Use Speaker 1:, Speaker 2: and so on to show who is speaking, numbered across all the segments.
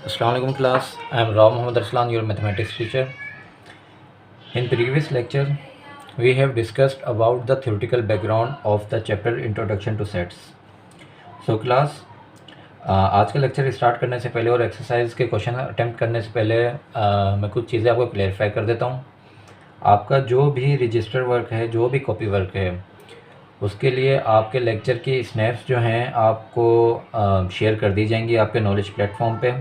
Speaker 1: Assalamu alaikum class. I am Rao Muhammad Arslan, your mathematics teacher. In previous lecture, we have discussed about the theoretical background of the chapter Introduction to Sets. So class, आज का lecture start करने से पहले और exercise के question attempt करने से पहले मैं कुछ चीज़ें आपको क्लेरिफाई कर देता हूँ। आपका जो भी रजिस्टर वर्क है, जो भी कॉपी वर्क है, उसके लिए आपके लेक्चर की स्नैप्स जो हैं आपको शेयर कर दी जाएंगी आपके नॉलेज प्लेटफॉर्म पे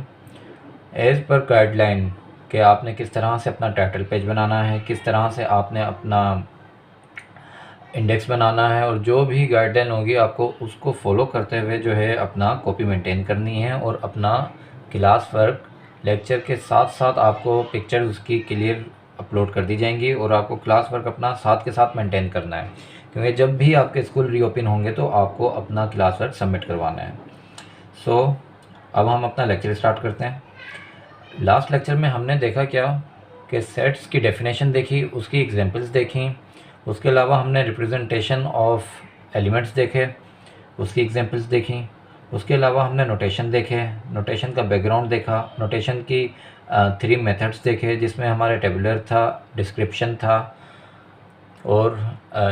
Speaker 1: एज़ पर गाइडलाइन कि आपने किस तरह से अपना टाइटल पेज बनाना है, किस तरह से आपने अपना इंडेक्स बनाना है, और जो भी गाइडलाइन होगी आपको उसको फॉलो करते हुए जो है अपना कॉपी मेंटेन करनी है और अपना क्लास वर्क लेक्चर के साथ साथ आपको पिक्चर्स उसकी क्लियर अपलोड कर दी जाएंगी और आपको क्लास वर्क अपना साथ के साथ मेंटेन करना है, क्योंकि जब भी आपके स्कूल रीओपन होंगे तो आपको अपना क्लास वर्क सबमिट करवाना है। सो अब हम अपना लेक्चर स्टार्ट करते हैं। लास्ट लेक्चर में हमने देखा क्या कि सेट्स की डेफिनेशन देखी, उसकी एग्जांपल्स देखी, उसके अलावा हमने रिप्रेजेंटेशन ऑफ एलिमेंट्स देखे, उसकी एग्जांपल्स देखी, उसके अलावा हमने नोटेशन देखे, नोटेशन का बैकग्राउंड देखा, नोटेशन की 3 मेथड्स देखे जिसमें हमारे टेबुलर था, डिस्क्रिप्शन था और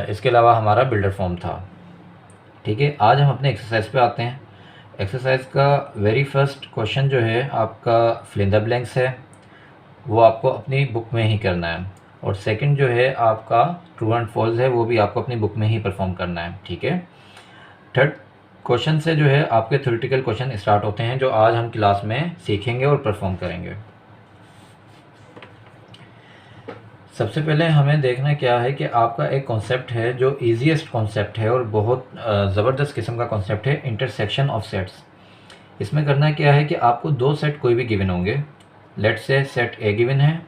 Speaker 1: इसके अलावा हमारा बिल्डर फॉर्म था। ठीक है, आज हम अपने एक्सरसाइज पे आते हैं। एक्सरसाइज का वेरी फर्स्ट क्वेश्चन जो है आपका फिल इन द ब्लैंक्स है, वो आपको अपनी बुक में ही करना है, और सेकंड जो है आपका ट्रू एंड फॉल्स है, वो भी आपको अपनी बुक में ही परफॉर्म करना है। ठीक है, थर्ड क्वेश्चन से जो है आपके थ्योरेटिकल क्वेश्चन स्टार्ट होते हैं जो आज हम क्लास में सीखेंगे और परफॉर्म करेंगे। सबसे पहले हमें देखना क्या है कि आपका एक कॉन्सेप्ट है जो ईजीएस्ट कॉन्सेप्ट है और बहुत ज़बरदस्त किस्म का कॉन्सेप्ट है, इंटरसेक्शन ऑफ सेट्स। इसमें करना क्या है कि आपको 2 सेट कोई भी गिवन होंगे, let's say set A given है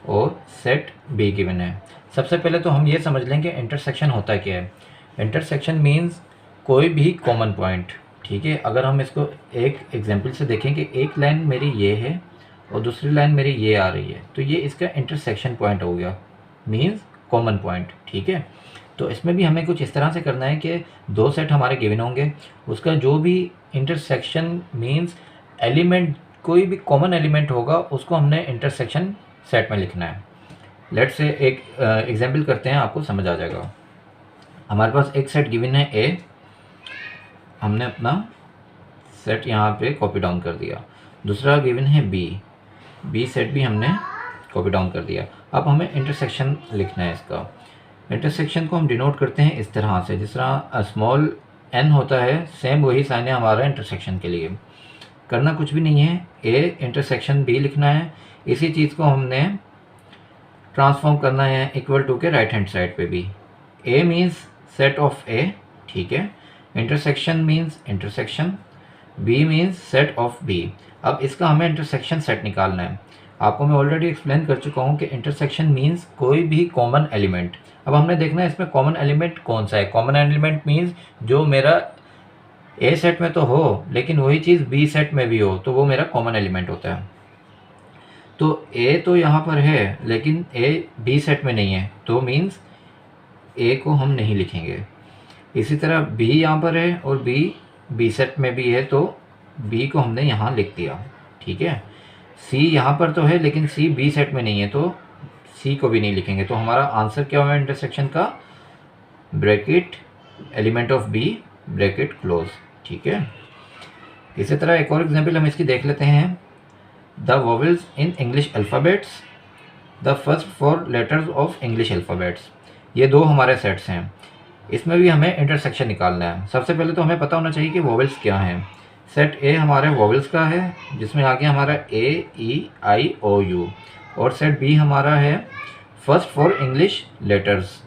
Speaker 1: और सेट बी गिवन है। सबसे पहले तो हम ये समझ लें कि इंटरसेक्शन होता क्या है। इंटरसेक्शन मीन्स कोई भी कॉमन पॉइंट। ठीक है, अगर हम इसको एक एग्जाम्पल से देखें कि एक लाइन मेरी ये है और दूसरी लाइन मेरी ये आ रही है, तो ये इसका इंटरसेक्शन पॉइंट हो गया, मीन्स कॉमन पॉइंट। ठीक है, तो इसमें भी हमें कुछ इस तरह से करना है कि 2 सेट हमारे गिवन होंगे, उसका जो भी इंटरसेक्शन मीन्स एलिमेंट, कोई भी कॉमन एलिमेंट होगा उसको हमने इंटरसेक्शन सेट में लिखना है। लेट्स से एक एग्जाम्पल करते हैं, आपको समझ आ जाएगा। हमारे पास एक सेट गिवन है ए, हमने अपना सेट यहाँ पे कॉपी डाउन कर दिया। दूसरा गिवन है बी सेट भी हमने कॉपी डाउन कर दिया। अब हमें इंटरसेक्शन लिखना है इसका। इंटरसेक्शन को हम डिनोट करते हैं इस तरह से, जिस तरह स्मॉल n होता है, सेम वही साइन है हमारा इंटरसेक्शन के लिए। करना कुछ भी नहीं है, ए इंटरसेक्शन बी लिखना है, इसी चीज़ को हमने ट्रांसफॉर्म करना है इक्वल टू के राइट हैंड साइड पे भी। A means set of A, ठीक है, intersection means intersection, B means set of B. अब इसका हमें इंटरसेक्शन सेट निकालना है। आपको मैं ऑलरेडी एक्सप्लेन कर चुका हूँ कि इंटरसेक्शन मीन्स कोई भी कॉमन एलिमेंट। अब हमने देखना है इसमें कॉमन एलिमेंट कौन सा है। कॉमन एलिमेंट मीन्स जो मेरा ए सेट में तो हो लेकिन वही चीज़ बी सेट में भी हो, तो वो मेरा कॉमन एलिमेंट होता है। तो ए तो यहाँ पर है लेकिन ए बी सेट में नहीं है, तो मीन्स ए को हम नहीं लिखेंगे। इसी तरह बी यहाँ पर है और बी सेट में भी है, तो बी को हमने यहाँ लिख दिया। ठीक है, सी यहाँ पर तो है लेकिन सी बी सेट में नहीं है, तो सी को भी नहीं लिखेंगे। तो हमारा आंसर क्या हुआ इंटरसेक्शन का, bracket element of B bracket close. ठीक है, इसी तरह एक और एग्जाम्पल हम इसकी देख लेते हैं। The vowels in English alphabets, the first 4 letters of English alphabets. ये 2 हमारे सेट्स हैं, इसमें भी हमें इंटरसेक्शन निकालना है। सबसे पहले तो हमें पता होना चाहिए कि वोवेल्स क्या हैं। सेट ए हमारे वोवेल्स का है जिसमें आगे हमारा ए ई आई ओ यू, और सेट बी हमारा है फर्स्ट 4 इंग्लिश लेटर्स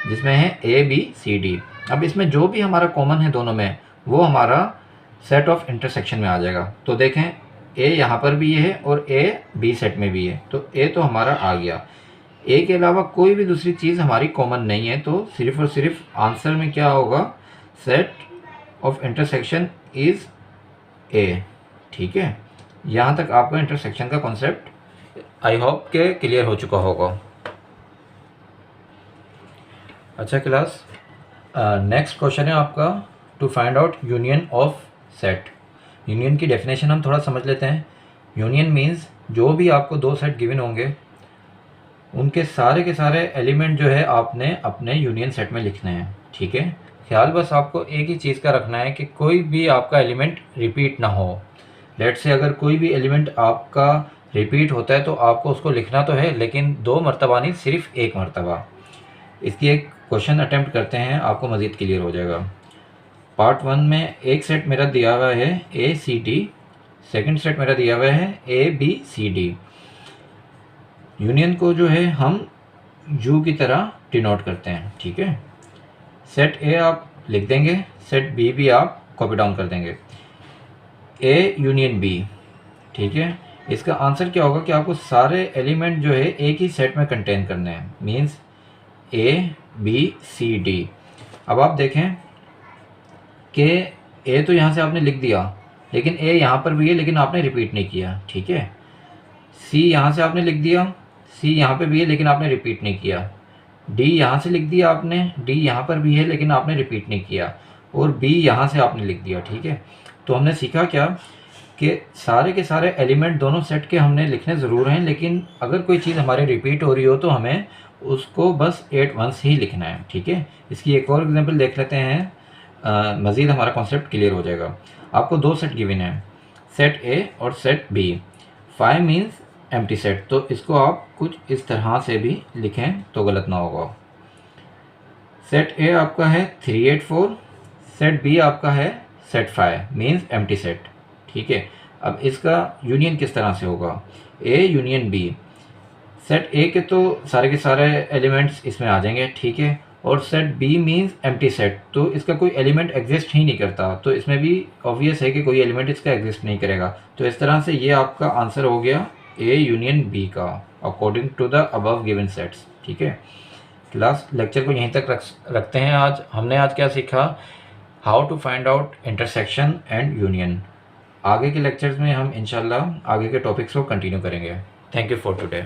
Speaker 1: जिसमें है ए बी सी डी। अब इसमें जो भी हमारा कॉमन है दोनों में, वो हमारा सेट ऑफ इंटरसेक्शन में आ जाएगा। तो देखें ए यहाँ पर भी है और ए बी सेट में भी है, तो ए तो हमारा आ गया। ए के अलावा कोई भी दूसरी चीज़ हमारी कॉमन नहीं है, तो सिर्फ और सिर्फ आंसर में क्या होगा, set of intersection is A. ठीक है, यहाँ तक आपका इंटरसेक्शन का कॉन्सेप्ट आई होप के क्लियर हो चुका होगा। अच्छा क्लास, नेक्स्ट क्वेश्चन है आपका to find out union of set. Union की डेफिनेशन हम थोड़ा समझ लेते हैं। यूनियन मीन्स जो भी आपको दो सेट गिवन होंगे उनके सारे के सारे एलिमेंट जो है आपने अपने यूनियन सेट में लिखने हैं, ठीक है। ख्याल बस आपको एक ही चीज़ का रखना है कि कोई भी आपका एलिमेंट रिपीट ना हो। लेट से अगर कोई भी एलिमेंट आपका रिपीट होता है तो आपको उसको लिखना तो है, लेकिन 2 मरतबा नहीं, सिर्फ 1 मरतबा। इसकी एक क्वेश्चन अटेम्प्ट करते हैं, आपको मज़ीद क्लियर हो जाएगा। पार्ट 1 में एक सेट मेरा दिया हुआ है A C D, second set मेरा दिया हुआ है A B C D. Union को जो है हम यू की तरह डिनोट करते हैं, ठीक है। सेट ए आप लिख देंगे, सेट बी भी आप कॉपी डाउन कर देंगे, ए यूनियन बी, ठीक है। इसका आंसर क्या होगा कि आपको सारे एलिमेंट जो है एक ही सेट में कंटेन करने हैं, means A B C D. अब आप देखें कि ए तो यहाँ से आपने लिख दिया, लेकिन ए यहाँ पर भी है लेकिन आपने रिपीट नहीं किया, ठीक है। सी यहाँ से आपने लिख दिया, सी यहाँ पे भी है लेकिन आपने रिपीट नहीं किया। डी यहाँ से लिख दिया आपने, डी यहाँ पर भी है लेकिन आपने रिपीट नहीं किया। और बी यहाँ से आपने लिख दिया, ठीक है। तो हमने सीखा क्या कि सारे के सारे एलिमेंट दोनों सेट के हमने लिखने ज़रूर हैं, लेकिन अगर कोई चीज़ हमारे रिपीट हो रही हो तो हमें उसको बस एट वंस ही लिखना है, ठीक है। इसकी एक और एग्जांपल देख लेते हैं, मज़ीद हमारा कॉन्सेप्ट क्लियर हो जाएगा। आपको दो सेट गिवन है, सेट ए और set B. 5 means empty set, तो इसको आप कुछ इस तरह से भी लिखें तो गलत ना होगा। सेट ए आपका है 3 8 4, सेट बी आपका है सेट 5 मीन्स एम्प्टी सेट, ठीक है। अब इसका यूनियन किस तरह से होगा, A union B. Set A के तो सारे के सारे एलिमेंट्स इसमें आ जाएंगे, ठीक है। और set B means empty set, तो इसका कोई एलिमेंट एग्जिस्ट ही नहीं करता, तो इसमें भी ऑब्वियस है कि कोई एलिमेंट इसका एग्जिस्ट नहीं करेगा। तो इस तरह से ये आपका आंसर हो गया ए यूनियन बी का according to the above given sets, ठीक है। क्लास लेक्चर को यहीं तक रखते हैं। आज हमने क्या सीखा, how to find out intersection and union. आगे के लेक्चर्स में हम इंशाल्लाह आगे के टॉपिक्स को कंटिन्यू करेंगे। Thank you for today.